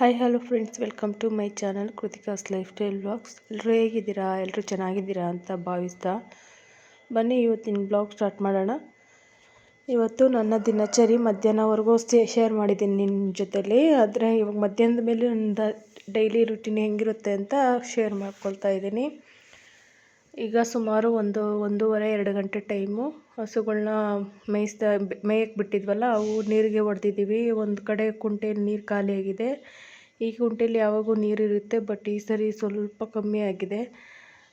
Hi hello friends, welcome to my channel Kritika's lifestyle vlogs. ಎಲ್ಲರೂ ಹೇಗಿದ್ದೀರಾ? ಎಲ್ಲರೂ ಚೆನ್ನಾಗಿದ್ದೀರಾ ಅಂತ ಭಾವಿಸ್ತಾ ಬನ್ನಿ ಇವತ್ತಿನ ಬ್ಲಾಗ್ ಸ್ಟಾರ್ಟ್ ಮಾಡೋಣ. ಇವತ್ತು ನನ್ನ ದಿನಚರಿ ಮಧ್ಯಾಹ್ನವರೆಗೂ ಶೇರ್ ಮಾಡಿದ್ದೀನಿ ನಿಮ್ಮ ಜೊತೆಲಿ. ಆದರೆ ಇವಾಗ ಮಧ್ಯಾಹ್ನದ ಮೇಲೆ ನನ್ನ ಡೈಲಿ ರುಟೀನ್ ಹೆಂಗಿರುತ್ತೆ ಅಂತ ಶೇರ್ ಮಾಡ್ಕೊಳ್ತಾ ಇದ್ದೀನಿ. ಈಗ ಸುಮಾರು 1-1:30-2 ಗಂಟೆ ಟೈಮು. ಹಸುಗಳನ್ನ ಮೇಯಕ್ಕೆ ಬಿಟ್ಟಿದ್ವಲ್ಲ, ಅವು ನೀರಿಗೆ ಹೊಡೆದಿದ್ದೀವಿ. ಒಂದು ಕಡೆ ಕುಂಟೆಯಲ್ಲಿ ನೀರು ಖಾಲಿಯಾಗಿದೆ. ಈ ಕುಂಟೆಯಲ್ಲಿ ಯಾವಾಗೂ ನೀರಿರುತ್ತೆ, ಬಟ್ ಈ ಸರಿ ಸ್ವಲ್ಪ ಕಮ್ಮಿ ಆಗಿದೆ.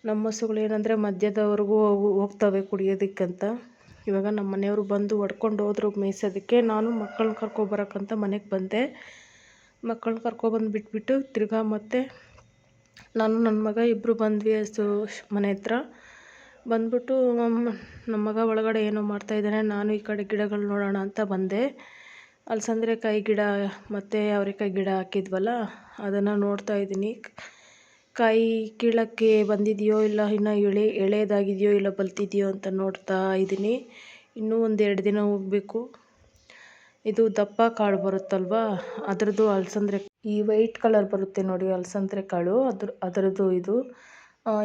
ನಮ್ಮ ಹಸುಗಳು ಏನಂದರೆ ಮಧ್ಯದವರೆಗೂ ಹೋಗ್ತವೆ ಕುಡಿಯೋದಕ್ಕಂತ. ಇವಾಗ ನಮ್ಮ ಮನೆಯವರು ಬಂದು ಹೊಡ್ಕೊಂಡು ಹೋದ್ರು ಮೇಯ್ಸೋದಕ್ಕೆ. ನಾನು ಮಕ್ಕಳನ್ನ ಕರ್ಕೊಬರೋಕ್ಕಂತ ಮನೆಗೆ ಬಂದೆ. ಮಕ್ಕಳನ್ನ ಕರ್ಕೊಬಂದು ಬಿಟ್ಬಿಟ್ಟು ತಿರ್ಗಾ ಮತ್ತೆ ನಾನು ನನ್ನ ಮಗ ಇಬ್ಬರು ಬಂದ್ವಿ ಮನೆ ಹತ್ರ. ಬಂದ್ಬಿಟ್ಟು ನಮ್ಮ ಮಗ ಒಳಗಡೆ ಏನೋ ಮಾಡ್ತಾಯಿದ್ದಾನೆ. ನಾನು ಈ ಕಡೆ ಗಿಡಗಳು ನೋಡೋಣ ಅಂತ ಬಂದೆ. ಅಲಸಂದ್ರೆಕಾಯಿ ಗಿಡ ಮತ್ತು ಅವರೆಕಾಯಿ ಗಿಡ ಹಾಕಿದ್ವಲ್ಲ, ಅದನ್ನು ನೋಡ್ತಾ ಇದ್ದೀನಿ. ಕಾಯಿ ಕೀಳಕ್ಕೆ ಬಂದಿದೆಯೋ ಇಲ್ಲ ಇನ್ನೂ ಎಳೆದಾಗಿದೆಯೋ ಇಲ್ಲ ಬಲ್ತಿದೆಯೋ ಅಂತ ನೋಡ್ತಾ ಇದ್ದೀನಿ. ಇನ್ನೂ 1-2 ದಿನ ಹೋಗಬೇಕು. ಇದು ದಪ್ಪ ಕಾಳು ಬರುತ್ತಲ್ವ, ಅದರದ್ದು ಅಲಸಂದ್ರೆ, ಈ ವೈಟ್ ಕಲರ್ ಬರುತ್ತೆ ನೋಡಿ ಅಲಸಂದ್ರೆ ಕಾಳು, ಅದರದ್ದು ಇದು.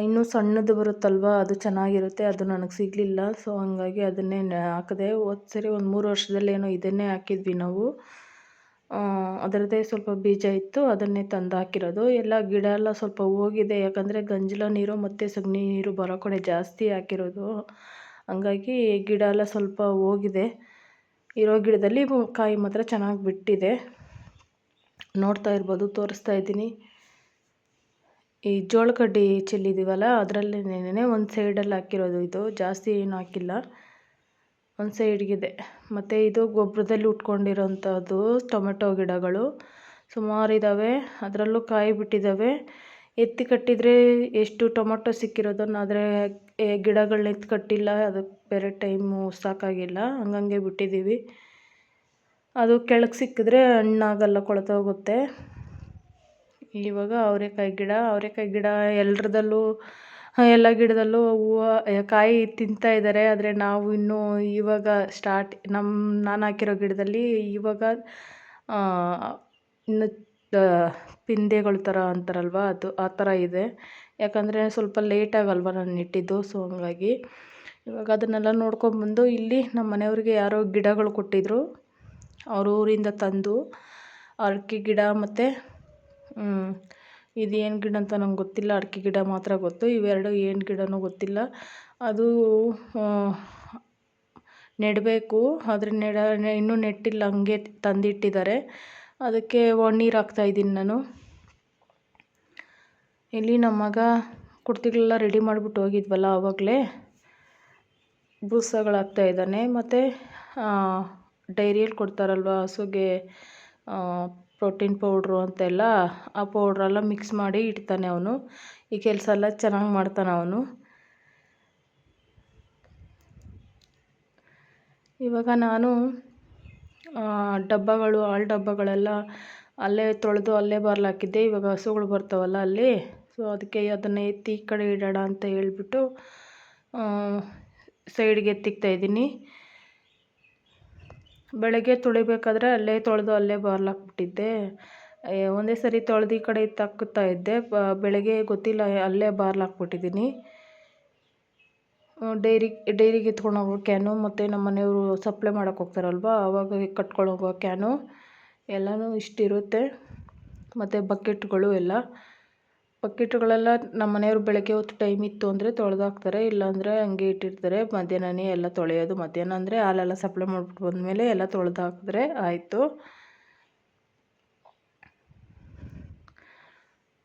ಇನ್ನೂ ಸಣ್ಣದು ಬರುತ್ತಲ್ವ, ಅದು ಚೆನ್ನಾಗಿರುತ್ತೆ. ಅದು ನನಗೆ ಸಿಗಲಿಲ್ಲ, ಸೊ ಹಾಗಾಗಿ ಅದನ್ನೇ ಹಾಕಿದೆ. ಸರಿ ಒಂದು 3 ವರ್ಷದಲ್ಲೇನೋ ಇದನ್ನೇ ಹಾಕಿದ್ವಿ ನಾವು. ಅದರದ್ದೇ ಸ್ವಲ್ಪ ಬೀಜ ಇತ್ತು, ಅದನ್ನೇ ತಂದು ಹಾಕಿರೋದು. ಎಲ್ಲ ಗಿಡ ಎಲ್ಲ ಸ್ವಲ್ಪ ಹೋಗಿದೆ, ಯಾಕಂದರೆ ಗಂಜಲ ನೀರು ಮತ್ತು ಸಗಣಿ ನೀರು ಬರೋ ಕಡೆ ಜಾಸ್ತಿ ಹಾಕಿರೋದು. ಹಂಗಾಗಿ ಗಿಡ ಎಲ್ಲ ಸ್ವಲ್ಪ ಹೋಗಿದೆ. ಇರೋ ಗಿಡದಲ್ಲಿ ಕಾಯಿ ಮಾತ್ರ ಚೆನ್ನಾಗಿ ಬಿಟ್ಟಿದೆ. ನೋಡ್ತಾ ಇರ್ಬೋದು, ತೋರಿಸ್ತಾ ಇದ್ದೀನಿ. ಈ ಜೋಳ ಕಡ್ಡಿ ಚೆಲ್ಲಿದ್ದೀವಲ್ಲ, ಅದರಲ್ಲೇ ಒಂದು ಸೈಡಲ್ಲಿ ಹಾಕಿರೋದು. ಇದು ಜಾಸ್ತಿ ಏನು ಹಾಕಿಲ್ಲ, ಒಂದು ಸೈಡ್ಗಿದೆ. ಮತ್ತು ಇದು ಗೊಬ್ಬರದಲ್ಲಿ ಉಟ್ಕೊಂಡಿರೋಂಥದ್ದು ಟೊಮೆಟೊ ಗಿಡಗಳು ಸುಮಾರಿದ್ದಾವೆ. ಅದರಲ್ಲೂ ಕಾಯಿ ಬಿಟ್ಟಿದ್ದಾವೆ. ಎತ್ತಿ ಕಟ್ಟಿದರೆ ಎಷ್ಟು ಟೊಮೆಟೊ ಸಿಕ್ಕಿರೋದನ್ನು, ಆದರೆ ಗಿಡಗಳನ್ನ ಎತ್ತಿ ಕಟ್ಟಿಲ್ಲ, ಅದಕ್ಕೆ ಬೇರೆ ಟೈಮು ಸಾಕಾಗಿಲ್ಲ, ಹಂಗಂಗೆ ಬಿಟ್ಟಿದ್ದೀವಿ. ಅದು ಕೆಳಗೆ ಸಿಕ್ಕಿದ್ರೆ ಹಣ್ಣಾಗಲ್ಲ, ಕೊಳ್ತೋಗುತ್ತೆ. ಇವಾಗ ಅವರೆಕಾಯಿ ಗಿಡ ಎಲ್ಲರದಲ್ಲೂ, ಎಲ್ಲ ಗಿಡದಲ್ಲೂ ಹೂವು ಕಾಯಿ ತಿಂತಾಯಿದ್ದಾರೆ. ಆದರೆ ನಾವು ಇನ್ನೂ ಇವಾಗ ನಾನು ಹಾಕಿರೋ ಗಿಡದಲ್ಲಿ ಇವಾಗ ಇನ್ನು ಪಿಂದೆಗಳ ಥರ ಅಂತಾರಲ್ವ, ಅದು ಆ ಥರ ಇದೆ. ಯಾಕಂದರೆ ಸ್ವಲ್ಪ ಲೇಟಾಗಲ್ವ ನಾನು ಇಟ್ಟಿದ್ದು, ಸೊ ಹಂಗಾಗಿ ಇವಾಗ ಅದನ್ನೆಲ್ಲ ನೋಡ್ಕೊಂಬಂದು ಇಲ್ಲಿ ನಮ್ಮ ಮನೆಯವ್ರಿಗೆ ಯಾರೋ ಗಿಡಗಳು ಕೊಟ್ಟಿದ್ದರು. ಅವ್ರ ಊರಿಂದ ತಂದು ಅಡಿಕೆ ಗಿಡ ಮತ್ತು ಇದು ಏನು ಗಿಡ ಅಂತ ನಂಗೆ ಗೊತ್ತಿಲ್ಲ. ಅಡಿಕೆ ಗಿಡ ಮಾತ್ರ ಗೊತ್ತು, ಇವೆರಡು ಏನು ಗಿಡನೂ ಗೊತ್ತಿಲ್ಲ. ಅದು ನೆಡಬೇಕು, ಆದರೆ ಇನ್ನೂ ನೆಟ್ಟಿಲ್ಲ, ಹಂಗೆ ತಂದಿಟ್ಟಿದ್ದಾರೆ. ಅದಕ್ಕೆ ನೀರು ಹಾಕ್ತಾಯಿದ್ದೀನಿ ನಾನು. ಇಲ್ಲಿ ನಮ್ಮ ಮಗ ಕುರ್ತಿಗಳೆಲ್ಲ ರೆಡಿ ಮಾಡಿಬಿಟ್ಟು ಹೋಗಿದ್ವಲ್ಲ, ಆವಾಗಲೇ ಬೂಸಗಳು ಹಾಕ್ತಾಯಿದ್ದಾನೆ. ಮತ್ತು ಡೈರಿಯಲ್ಲಿ ಕೊಡ್ತಾರಲ್ವ ಹಸುಗೆ ಪ್ರೋಟೀನ್ ಪೌಡ್ರು ಅಂತೆಲ್ಲ, ಆ ಪೌಡ್ರೆಲ್ಲ ಮಿಕ್ಸ್ ಮಾಡಿ ಇಡ್ತಾನೆ ಅವನು. ಈ ಕೆಲಸ ಎಲ್ಲ ಚೆನ್ನಾಗಿ ಮಾಡ್ತಾನೆ ಅವನು. ಇವಾಗ ನಾನು ಹಾಲು ಡಬ್ಬಗಳೆಲ್ಲ ಅಲ್ಲೇ ತೊಳೆದು ಅಲ್ಲೇ ಬಾರ್ಲಾಕಿದ್ದೆ. ಇವಾಗ ಹಸುಗಳು ಬರ್ತಾವಲ್ಲ ಅಲ್ಲಿ, ಸೊ ಅದಕ್ಕೆ ಅದನ್ನು ಎತ್ತಿ ಈ ಕಡೆ ಇಡೋಣ ಅಂತ ಹೇಳ್ಬಿಟ್ಟು ಸೈಡ್ಗೆ ಎತ್ತಿಕ್ತಾಯಿದ್ದೀನಿ. ಬೆಳಗ್ಗೆ ತೊಳಿಬೇಕಾದ್ರೆ ಅಲ್ಲೇ ತೊಳೆದು ಅಲ್ಲೇ ಬಾರ್ಲಾಕ್ಬಿಟ್ಟಿದ್ದೆ. ಒಂದೇ ಸರಿ ತೊಳೆದು ಈ ಕಡೆ ಎತ್ತಾಕ್ತಾ ಇದ್ದೆ. ಬೆಳಗ್ಗೆ ಗೊತ್ತಿಲ್ಲ, ಅಲ್ಲೇ ಬಾರ್ಲಾಕ್ಬಿಟ್ಟಿದ್ದೀನಿ. ಡೈರಿಗೆ ಎತ್ಕೊಂಡು ಹೋಗೋ ಕ್ಯಾನು ಮತ್ತು ನಮ್ಮ ಮನೆಯವರು ಸಪ್ಲೈ ಮಾಡೋಕ್ಕೆ ಹೋಗ್ತಾರಲ್ವ, ಆವಾಗ ಕಟ್ಕೊಂಡು ಹೋಗೋ ಕ್ಯಾನು ಎಲ್ಲನೂ ಇಷ್ಟಿರುತ್ತೆ. ಮತ್ತು ಬಕೆಟ್ಗಳೆಲ್ಲ ನಮ್ಮ ಮನೆಯವರು ಬೆಳಗ್ಗೆ ಹೊತ್ತು ಟೈಮ್ ಇತ್ತು ಅಂದರೆ ತೊಳೆದಾಕ್ತಾರೆ, ಇಲ್ಲಾಂದರೆ ಹಂಗೆ ಇಟ್ಟಿರ್ತಾರೆ. ಮಧ್ಯಾಹ್ನನೇ ಎಲ್ಲ ತೊಳೆಯೋದು. ಮಧ್ಯಾಹ್ನ ಅಂದರೆ ಹಾಲೆಲ್ಲ ಸಪ್ಲೈ ಮಾಡಿಬಿಟ್ಟು ಬಂದಮೇಲೆ ಎಲ್ಲ ತೊಳೆದು ಹಾಕಿದ್ರೆ ಆಯಿತು.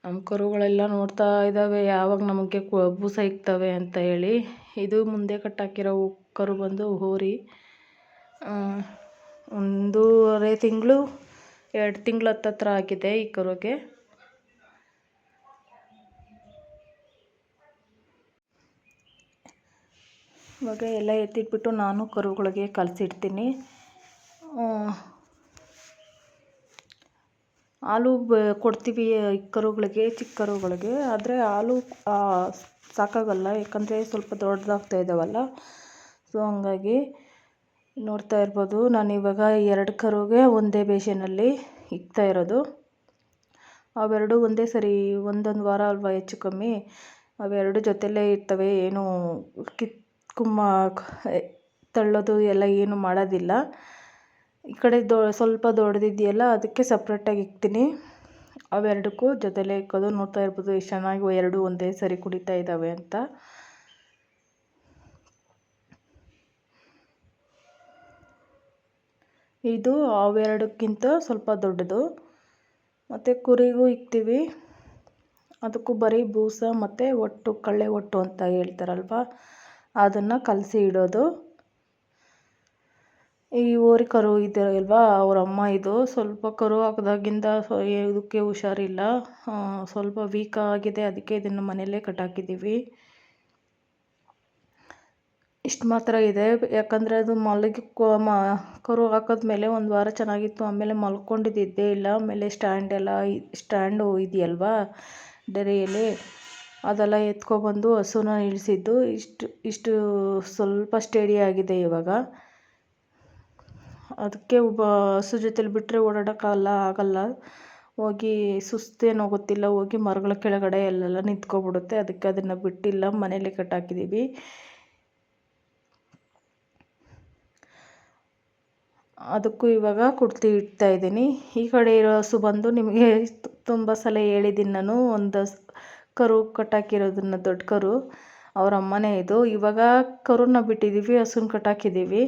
ನಮ್ಮ ಕರುಗಳೆಲ್ಲ ನೋಡ್ತಾ ಇದ್ದಾವೆ ಯಾವಾಗ ನಮಗೆ ಬೂಸ ಇಕ್ತವೆ ಅಂತ ಹೇಳಿ. ಇದು ಮುಂದೆ ಕಟ್ಟಾಕಿರೋ ಕರು ಬಂದು ಹೋರಿ. 1.5 ತಿಂಗಳು 2 ತಿಂಗಳು ಹತ್ತತ್ರ ಆಗಿದೆ ಈ ಕರುಗೆ. ಇವಾಗ ಎಲ್ಲ ಎತ್ತಿಟ್ಬಿಟ್ಟು ನಾನು ಕರುಗಳಿಗೆ ಕಲಸಿಡ್ತೀನಿ. ಹಾಲು ಕೊಡ್ತೀವಿ ಕರುಗಳಿಗೆ, ಚಿಕ್ಕ ಕರುಗಳಿಗೆ. ಆದರೆ ಹಾಲು ಸಾಕಾಗಲ್ಲ, ಯಾಕಂದರೆ ಸ್ವಲ್ಪ ದೊಡ್ಡದಾಗ್ತಾ ಇದ್ದಾವಲ್ಲ, ಸೊ ಹಂಗಾಗಿ ನೋಡ್ತಾ ಇರ್ಬೋದು. ನಾನಿವಾಗ 2 ಕರುಗೆ ಒಂದೇ ಬೇಷನಲ್ಲಿ ಇಕ್ತಾ ಇರೋದು. ಅವೆರಡು ಒಂದೇ ಸರಿ ಒಂದೊಂದು ವಾರ ಅಲ್ವಾ ಹೆಚ್ಚು ಕಮ್ಮಿ, ಅವೆರಡು ಜೊತೆಲೇ ಇರ್ತವೆ. ಏನು ಕುಮ್ಮ ತಳ್ಳೋದು ಎಲ್ಲ ಏನು ಮಾಡೋದಿಲ್ಲ. ಈ ಕಡೆ ಸ್ವಲ್ಪ ದೊಡ್ಡದಿದೆಯಲ್ಲ ಅದಕ್ಕೆ ಸಪ್ರೇಟಾಗಿ ಇಕ್ತೀನಿ. ಅವೆರಡಕ್ಕೂ ಜೊತೆಲೇ ಇಕ್ಕೋದು. ನೋಡ್ತಾ ಇರ್ಬೋದು ಎಷ್ಟು ಚೆನ್ನಾಗಿ ಎರಡು ಒಂದೇ ಸರಿ ಕುಡಿತಾ ಇದ್ದಾವೆ ಅಂತ. ಇದು ಅವೆರಡಕ್ಕಿಂತ ಸ್ವಲ್ಪ ದೊಡ್ಡದು. ಮತ್ತು ಕುರಿಗೂ ಇಕ್ತೀವಿ. ಅದಕ್ಕೂ ಬರೀ ಬೂಸ ಮತ್ತು ಒಟ್ಟು ಕಳ್ಳೆ ಒಟ್ಟು ಅಂತ ಹೇಳ್ತಾರಲ್ವ, ಅದನ್ನು ಕಲಸಿ ಇಡೋದು. ಈ ಓರಿ ಕರು ಇದೆ ಅಲ್ವಾ, ಅವ್ರ ಅಮ್ಮ ಇದು. ಸ್ವಲ್ಪ ಕರು ಹಾಕಿದಾಗಿಂದ ಇದಕ್ಕೆ ಹುಷಾರಿಲ್ಲ, ಸ್ವಲ್ಪ ವೀಕ್ ಆಗಿದೆ. ಅದಕ್ಕೆ ಇದನ್ನು ಮನೆಯಲ್ಲೇ ಕಟ್ಟಾಕಿದ್ದೀವಿ. ಇಷ್ಟು ಮಾತ್ರ ಇದೆ. ಯಾಕಂದರೆ ಅದು ಕರು ಹಾಕಿದ್ಮೇಲೆ ಒಂದು ವಾರ ಚೆನ್ನಾಗಿತ್ತು. ಆಮೇಲೆ ಮಲ್ಕೊಂಡಿದ್ದೇ ಇಲ್ಲ. ಆಮೇಲೆ ಸ್ಟ್ಯಾಂಡು ಇದೆಯಲ್ವಾ ಡೈರಿಯಲ್ಲಿ, ಅದೆಲ್ಲ ಎತ್ಕೊಬಂದು ಹಸುನ ಇಳಿಸಿದ್ದು. ಇಷ್ಟು ಸ್ವಲ್ಪ ಸ್ಟೇಡಿ ಆಗಿದೆ ಇವಾಗ. ಅದಕ್ಕೆ ಒಬ್ಬ ಹಸು ಜೊತೆಲಿ ಬಿಟ್ಟರೆ ಆಗಲ್ಲ. ಹೋಗಿ ಸುಸ್ತೇನೋ ಗೊತ್ತಿಲ್ಲ, ಹೋಗಿ ಮರಗಳ ಕೆಳಗಡೆ ಎಲ್ಲೆಲ್ಲ ನಿಂತ್ಕೊಬಿಡುತ್ತೆ. ಅದಕ್ಕೆ ಅದನ್ನು ಬಿಟ್ಟಿಲ್ಲ, ಮನೇಲಿ ಕಟ್ಟಾಕಿದ್ದೀವಿ. ಅದಕ್ಕೂ ಇವಾಗ ಕುಡ್ತಿ ಇಡ್ತಾಯಿದ್ದೀನಿ. ಈ ಕಡೆ ಇರೋ ಹಸು ಬಂದು ನಿಮಗೆ ತುಂಬ ಸಲ ಹೇಳಿದ್ದೀನಿ ನಾನು, ಒಂದು ಕರು ಕಟ್ಟಾಕಿರೋದನ್ನು, ದೊಡ್ಡ ಕರು ಅವ್ರ ಅಮ್ಮನೇ ಇದು. ಇವಾಗ ಕರುನ ಬಿಟ್ಟಿದ್ದೀವಿ, ಹಸುನ ಕಟ್ಟಾಕಿದ್ದೀವಿ.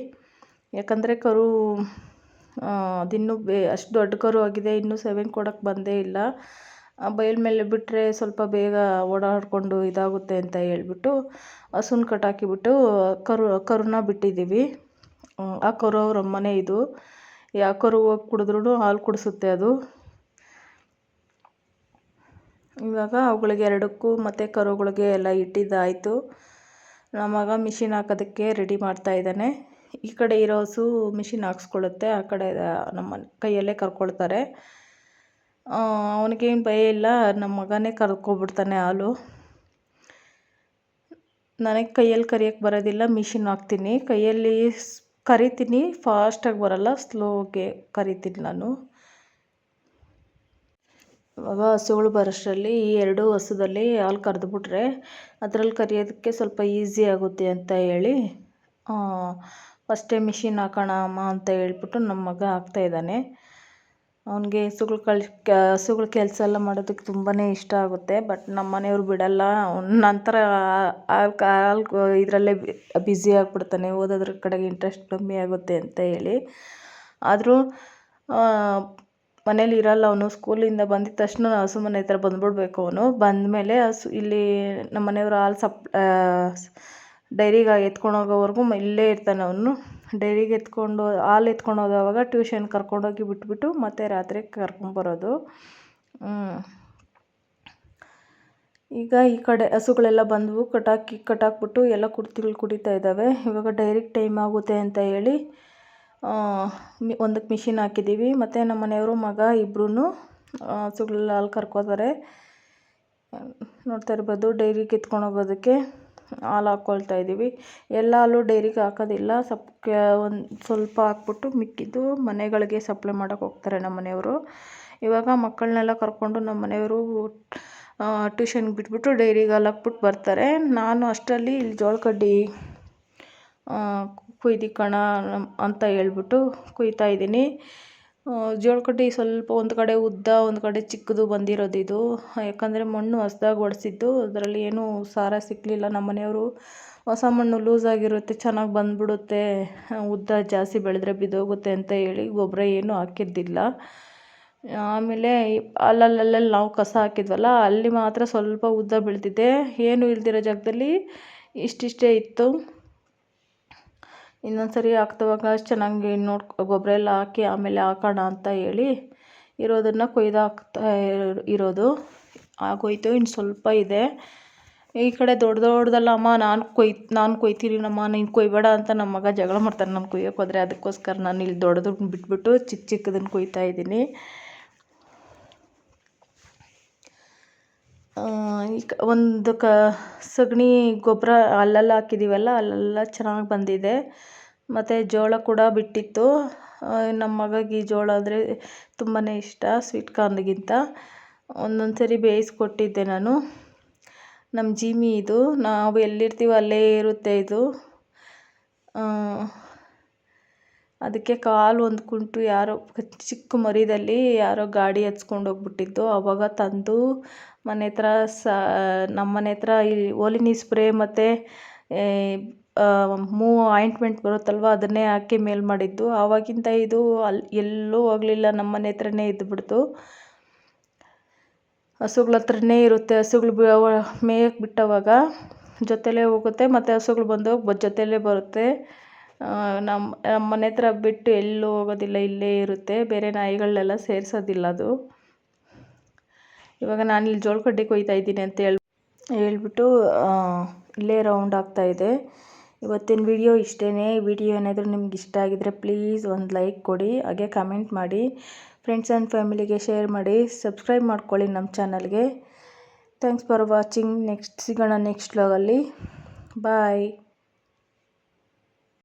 ಯಾಕಂದರೆ ಕರು ಅದಿನ್ನೂ ಅಷ್ಟು ದೊಡ್ಡ ಕರು ಆಗಿದೆ, ಇನ್ನೂ ಸೆವೆನ್ ಕೊಡೋಕ್ಕೆ ಬಂದೇ ಇಲ್ಲ. ಬಯಲು ಮೇಲೆ ಬಿಟ್ಟರೆ ಸ್ವಲ್ಪ ಬೇಗ ಓಡಾಡಿಕೊಂಡು ಇದಾಗುತ್ತೆ ಅಂತ ಹೇಳ್ಬಿಟ್ಟು ಹಸುನ ಕಟ್ಟಾಕಿಬಿಟ್ಟು ಕರುನ ಬಿಟ್ಟಿದ್ದೀವಿ. ಆ ಕರು ಅವ್ರ ಅಮ್ಮನೇ ಇದು. ಯಾವ ಕರು ಹೋಗಿ ಕುಡಿದ್ರೂ ಹಾಲು ಕುಡಿಸುತ್ತೆ ಅದು. ಇವಾಗ ಅವುಗಳಿಗೆ ಎರಡಕ್ಕೂ ಮತ್ತು ಕರುಗಳಿಗೆ ಎಲ್ಲ ಇಟ್ಟಿದ್ದಾಯಿತು. ನಮ್ಮ ಮಗ ಮಿಷಿನ್ ಹಾಕೋದಕ್ಕೆ ರೆಡಿ ಮಾಡ್ತಾ ಇದ್ದಾನೆ. ಈ ಕಡೆ ಇರೋ ಹಸು ಮಿಷಿನ್ ಹಾಕ್ಸ್ಕೊಳ್ಳುತ್ತೆ, ಆ ಕಡೆ ನಮ್ಮ ಕೈಯಲ್ಲೇ ಕರ್ಕೊಳ್ತಾರೆ. ಅವನಿಗೇನು ಭಯ ಇಲ್ಲ, ನಮ್ಮ ಮಗನೇ ಕರ್ಕೊಬಿಡ್ತಾನೆ ಹಾಲು. ನನಗೆ ಕೈಯಲ್ಲಿ ಕರಿಯೋಕ್ಕೆ ಬರೋದಿಲ್ಲ, ಮಿಷಿನ್ ಹಾಕ್ತೀನಿ. ಕೈಯಲ್ಲಿ ಕರಿತೀನಿ, ಫಾಸ್ಟಾಗಿ ಬರೋಲ್ಲ, ಸ್ಲೋಗೆ ಕರಿತೀನಿ ನಾನು. ಇವಾಗ ಹಸುಗಳು ಬರೋಷ್ಟರಲ್ಲಿ ಈ ಎರಡು ಹಸುದಲ್ಲಿ ಹಾಲು ಕರೆದುಬಿಟ್ರೆ ಅದರಲ್ಲಿ ಕರಿಯೋದಕ್ಕೆ ಸ್ವಲ್ಪ ಈಸಿ ಆಗುತ್ತೆ ಅಂತ ಹೇಳಿ ಫಸ್ಟೇ ಮಿಷಿನ್ ಹಾಕೋಣ ಅಮ್ಮ ಅಂತ ಹೇಳ್ಬಿಟ್ಟು ನಮ್ಮ ಮಗ ಹಾಕ್ತಾಯಿದ್ದಾನೆ. ಅವನಿಗೆ ಹಸುಗಳು ಕೆಲಸ ಎಲ್ಲ ಮಾಡೋದಕ್ಕೆ ತುಂಬಾ ಇಷ್ಟ ಆಗುತ್ತೆ. ಬಟ್ ನಮ್ಮ ಮನೆಯವ್ರು ಬಿಡಲ್ಲ. ನಂತರ ಇದರಲ್ಲೇ ಬ್ಯುಸಿ ಆಗಿಬಿಡ್ತಾನೆ, ಓದೋದ್ರ ಕಡೆಗೆ ಇಂಟ್ರೆಸ್ಟ್ ಕಮ್ಮಿ ಆಗುತ್ತೆ ಅಂತ ಹೇಳಿ. ಆದರೂ ಮನೇಲಿ ಇರಲ್ಲ ಅವನು. ಸ್ಕೂಲಿಂದ ಬಂದಿದ ತಕ್ಷಣ ಹಸು ಮನೆ ಹತ್ರ ಬಂದುಬಿಡ್ಬೇಕು ಅವನು. ಬಂದಮೇಲೆ ಇಲ್ಲಿ ನಮ್ಮ ಮನೆಯವರು ಡೈರಿಗೆ ಎತ್ಕೊಂಡು ಹೋಗೋವರೆಗೂ ಇಲ್ಲೇ ಇರ್ತಾನೆ ಅವನು. ಡೈರಿಗೆ ಹಾಲು ಎತ್ಕೊಂಡು ಹೋದವಾಗ ಟ್ಯೂಷನ್ ಕರ್ಕೊಂಡೋಗಿ ಬಿಟ್ಬಿಟ್ಟು ಮತ್ತೆ ರಾತ್ರಿ ಕರ್ಕೊಂಬರೋದು. ಈಗ ಈ ಕಡೆ ಹಸುಗಳೆಲ್ಲ ಬಂದವು, ಕಟ್ಟಾಕ್ಬಿಟ್ಟು ಎಲ್ಲ ಕುಡಿತಾ ಇದ್ದಾವೆ. ಇವಾಗ ಡೈರಿಗೆ ಟೈಮ್ ಆಗುತ್ತೆ ಅಂತ ಹೇಳಿ ಒಂದಕ್ಕೆ ಮಿಷಿನ್ ಹಾಕಿದ್ದೀವಿ. ಮತ್ತು ನಮ್ಮ ಮನೆಯವರು ಮಗ ಇಬ್ಬರೂ ಹಸುಗಳೆಲ್ಲ ಹಾಲು ಕರ್ಕೋತಾರೆ. ನೋಡ್ತಾ ಇರ್ಬೋದು, ಡೈರಿಗೆ ಎತ್ಕೊಂಡು ಹೋಗೋದಕ್ಕೆ ಹಾಲು ಹಾಕ್ಕೊಳ್ತಾ ಇದ್ದೀವಿ. ಎಲ್ಲ ಹಾಲು ಡೈರಿಗೆ ಹಾಕೋದಿಲ್ಲ, ಒಂದು ಸ್ವಲ್ಪ ಹಾಕ್ಬಿಟ್ಟು ಮಿಕ್ಕಿದ್ದು ಮನೆಗಳಿಗೆ ಸಪ್ಲೈ ಮಾಡೋಕ್ಕೆ ಹೋಗ್ತಾರೆ ನಮ್ಮ ಮನೆಯವರು. ಇವಾಗ ಮಕ್ಕಳನ್ನೆಲ್ಲ ಕರ್ಕೊಂಡು ನಮ್ಮ ಮನೆಯವರು ಟ್ಯೂಷನ್ಗೆ ಬಿಟ್ಬಿಟ್ಟು ಡೈರಿಗೆ ಹಾಲು ಹಾಕ್ಬಿಟ್ಟು ಬರ್ತಾರೆ. ನಾನು ಅಷ್ಟರಲ್ಲಿ ಇಲ್ಲಿ ಜೋಳ ಕಡ್ಡಿ ಕಣ ಅಂತ ಹೇಳ್ಬಿಟ್ಟು ಕುಯ್ತಾ ಇದ್ದೀನಿ. ಜೋಳ ಕಡ್ಡಿ ಸ್ವಲ್ಪ ಒಂದು ಕಡೆ ಉದ್ದ, ಒಂದು ಕಡೆ ಚಿಕ್ಕದು ಬಂದಿರೋದು ಇದು. ಯಾಕಂದರೆ ಮಣ್ಣು ಹೊಸ್ದಾಗಿ ಒಡೆಸಿದ್ದು, ಅದರಲ್ಲಿ ಏನೂ ಸಾರ ಸಿಕ್ಕಲಿಲ್ಲ. ನಮ್ಮ ಮನೆಯವರು ಹೊಸ ಮಣ್ಣು ಲೂಸ್ ಆಗಿರುತ್ತೆ, ಚೆನ್ನಾಗಿ ಬಂದುಬಿಡುತ್ತೆ, ಉದ್ದ ಜಾಸ್ತಿ ಬೆಳೆದ್ರೆ ಬಿದ್ದೋಗುತ್ತೆ ಅಂತ ಹೇಳಿ ಗೊಬ್ಬರ ಏನೂ ಹಾಕಿದ್ದಿಲ್ಲ. ಆಮೇಲೆ ಅಲ್ಲಲ್ಲಿ ನಾವು ಕಸ ಹಾಕಿದ್ವಲ್ಲ, ಅಲ್ಲಿ ಮಾತ್ರ ಸ್ವಲ್ಪ ಉದ್ದ ಬೆಳೆದಿದೆ. ಏನು ಇಲ್ದಿರೋ ಜಾಗದಲ್ಲಿ ಇಷ್ಟಿಷ್ಟೇ ಇತ್ತು. ಇನ್ನೊಂದು ಸರಿ ಹಾಕ್ದವಾಗ ಚೆನ್ನಾಗಿ ಗೊಬ್ಬರ ಎಲ್ಲ ಹಾಕಿ ಆಮೇಲೆ ಹಾಕೋಣ ಅಂತ ಹೇಳಿ ಇರೋದನ್ನು ಕೊಯ್ದು ಹಾಕ್ತಾ ಇರೋದು. ಆಗೋಯ್ತು, ಇನ್ನು ಸ್ವಲ್ಪ ಇದೆ. ಈ ಕಡೆ ದೊಡ್ಡದೆಲ್ಲ ಅಮ್ಮ ನಾನು ಕೊಯ್ತೀನಮ್ಮ, ನೀನು ಕೊಯ್ಬೇಡ ಅಂತ ನಮ್ಮ ಮಗ ಜಗಳ ಮಾಡ್ತಾನೆ ನಾನು ಕೊಯ್ಯೋಕೆ ಹೋದರೆ. ಅದಕ್ಕೋಸ್ಕರ ನಾನು ಇಲ್ಲಿ ದೊಡ್ಡದನ್ನು ಬಿಟ್ಬಿಟ್ಟು ಚಿಕ್ಕದನ್ನು ಕೊಯ್ತಾ ಇದ್ದೀನಿ. ಒಂದು ಸಗಣಿ ಗೊಬ್ಬರ ಅಲ್ಲೆಲ್ಲ ಹಾಕಿದ್ದೀವಲ್ಲ, ಅಲ್ಲೆಲ್ಲ ಚೆನ್ನಾಗಿ ಬಂದಿದೆ. ಮತ್ತು ಜೋಳ ಕೂಡ ಬಿಟ್ಟಿತ್ತು. ನಮ್ಮ ಮಗಗೆ ಈ ಜೋಳ ಅಂದರೆ ತುಂಬಾ ಇಷ್ಟ, ಸ್ವೀಟ್ ಕಾರ್ನ್ಗಿಂತ. ಒಂದೊಂದು ಸರಿ ಬೇಯಿಸ್ಕೊಟ್ಟಿದ್ದೆ ನಾನು. ನಮ್ಮ ಜಿಮಿ ಇದು, ನಾವು ಎಲ್ಲಿರ್ತೀವೋ ಅಲ್ಲೇ ಇರುತ್ತೆ ಇದು. ಅದಕ್ಕೆ ಕಾಲು ಒಂದು ಕುಂಟು ಯಾರೋ ಚಿಕ್ಕ ಮರಿದಲ್ಲಿ ಯಾರೋ ಗಾಡಿ ಹತ್ಸ್ಕೊಂಡು ಹೋಗ್ಬಿಟ್ಟಿದ್ದು. ಆವಾಗ ತಂದು ಮನೆ ಹತ್ರ ನಮ್ಮ ಮನೆ ಹತ್ರ ಈ ಓಲಿನಿ ಸ್ಪ್ರೇ ಮತ್ತು ಆಯಿಂಟ್ಮೆಂಟ್ ಬರುತ್ತಲ್ವ, ಅದನ್ನೇ ಹಾಕಿ ಮೇಲ್ ಮಾಡಿದ್ದು. ಆವಾಗಿಂದ ಇದು ಎಲ್ಲೂ ಹೋಗಲಿಲ್ಲ, ನಮ್ಮ ಮನೆ ಹತ್ರನೇ ಇದ್ದುಬಿಡ್ತು. ಹಸುಗಳ ಹತ್ರನೇ ಇರುತ್ತೆ. ಹಸುಗಳು ಮೇಯಕ್ಕೆ ಬಿಟ್ಟವಾಗ ಜೊತೆಲೇ ಹೋಗುತ್ತೆ, ಮತ್ತು ಹಸುಗಳು ಬಂದಾಗ ಜೊತೆಲೇ ಬರುತ್ತೆ. ನಮ್ಮ ಮನೆ ಹತ್ರ ಬಿಟ್ಟು ಎಲ್ಲೂ ಹೋಗೋದಿಲ್ಲ, ಇಲ್ಲೇ ಇರುತ್ತೆ. ಬೇರೆ ನಾಯಿಗಳನ್ನೆಲ್ಲ ಸೇರಿಸೋದಿಲ್ಲ ಅದು. ಇವಾಗ ನಾನಿಲ್ಲಿ ಜೋಳಕಡ್ಡಿ ಕೊಯ್ತಾ ಇದ್ದೀನಿ ಅಂತ ಹೇಳ್ಬಿಟ್ಟು ಇಲ್ಲೇ ರೌಂಡ್ ಆಗ್ತಾಯಿದೆ. ಇವತ್ತಿನ ವಿಡಿಯೋ ಇಷ್ಟೇ. ವಿಡಿಯೋ ಏನಾದರೂ ನಿಮ್ಗೆ ಇಷ್ಟ ಆಗಿದರೆ ಪ್ಲೀಸ್ ಒಂದು ಲೈಕ್ ಕೊಡಿ, ಹಾಗೆ ಕಮೆಂಟ್ ಮಾಡಿ, ಫ್ರೆಂಡ್ಸ್ ಆ್ಯಂಡ್ ಫ್ಯಾಮಿಲಿಗೆ ಶೇರ್ ಮಾಡಿ, ಸಬ್ಸ್ಕ್ರೈಬ್ ಮಾಡ್ಕೊಳ್ಳಿ ನಮ್ಮ ಚಾನಲ್ಗೆ. Thanks for watching. ಸಿಗೋಣ ನೆಕ್ಸ್ಟ್ ವ್ಲಾಗಲ್ಲಿ. ಬಾಯ್.